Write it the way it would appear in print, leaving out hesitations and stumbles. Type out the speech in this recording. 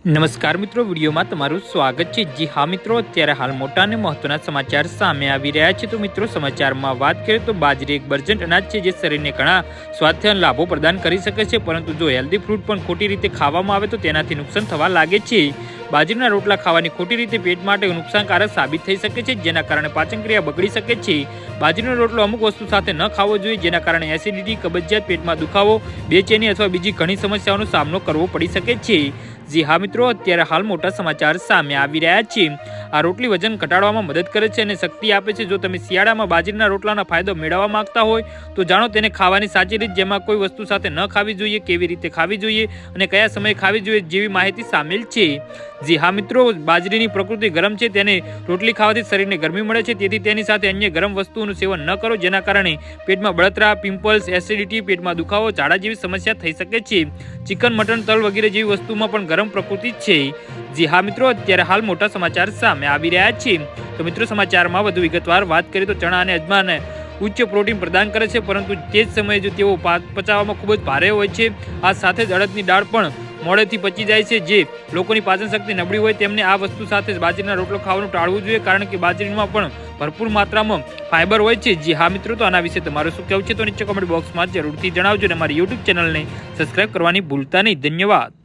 નમસ્કાર મિત્રો, વિડીયોમાં તમારું સ્વાગત છે। જી હા મિત્રો, અત્યારે હાલ મોટા અને મહત્વના સમાચાર સામે આવી રહ્યા છે। તો મિત્રો, સમાચારમાં વાત કરીએ તો બાજરી એક બર્જન્ટ અનાજ છે જે શરીરને ઘણા સ્વાસ્થ્ય લાભો પ્રદાન કરી શકે છે, પરંતુ જો હેલ્ધી ફ્રૂટ પણ ખોટી રીતે ખાવામાં આવે તો તેનાથી નુકસાન થવા લાગે છે। બાજરીના રોટલા ખાવાની ખોટી રીતે પેટ માટે નુકસાનકારક સાબિત થઈ શકે છે, જેના કારણે પાચન ક્રિયા બગડી શકે છે। બાજરીનો રોટલો અમુક વસ્તુ સાથે ન ખાવો જોઈએ, જેના કારણે એસિડિટી, કબજિયાત, પેટમાં દુખાવો, બેચેની અથવા બીજી ઘણી સમસ્યાઓનો સામનો કરવો પડી શકે છે। જી હા મિત્રો, અત્યારે હાલ મોટા સમાચાર સામે આવી રહ્યા છે। આ રોટલી વજન ઘટાડવામાં મદદ કરે છે અને શક્તિ આપે છે। જો તમે શિયાળામાં બાજરીના રોટલાનો ફાયદો મેળવવા માંગતા હોય તો જાણો તેને ખાવાની સાચી રીત, જેમાં કોઈ વસ્તુ સાથે ન ખાવી જોઈએ, કેવી રીતે ખાવી જોઈએ અને કયા સમયે ખાવી જોઈએ જેવી માહિતી સામેલ છે। જી હા મિત્રો, બાજરીની પ્રકૃતિ ગરમ છે, તેને રોટલી ખાવાથી શરીરને ગરમી મળે છે, તેથી તેની સાથે અન્ય ગરમ વસ્તુઓનું સેવન ન કરો, જેના કારણે પેટમાં બળતરા, પિમ્પલ્સ, એસિડિટી, પેટમાં દુખાવો, ઝાડા જેવી સમસ્યા થઈ શકે છે। ચિકન, મટન, તલ વગેરે જેવી વસ્તુમાં પણ ગરમ પ્રકૃતિ છે। જી હા મિત્રો, અત્યારે હાલ મોટા સમાચાર સામે આવી રહ્યા છે। તો મિત્રો, સમાચારમાં વધુ વિગતવાર વાત કરીએ તો ચણા અને અજમાને ઉચ્ચ પ્રોટીન પ્રદાન કરે છે, પરંતુ તે જ સમયે જો તેઓ પચાવવામાં ખૂબ જ ભારે હોય છે। આ સાથે જ અડદની દાળ પણ મોડેથી પચી જાય છે। જે લોકોની પાચન શક્તિ નબળી હોય તેમને આ વસ્તુ સાથે બાજરીના રોટલો ખાવાનું ટાળવું જોઈએ, કારણ કે બાજરીમાં પણ ભરપૂર માત્રામાં ફાઇબર હોય છે। જી હા મિત્રો, તો આના વિશે તમારું શું કહેવું છે તો નીચે કોમેન્ટ બોક્સમાં જરૂરથી જણાવજો અને અમારી યુટ્યુબ ચેનલને સબસ્ક્રાઇબ કરવાની ભૂલતા નહીં। ધન્યવાદ।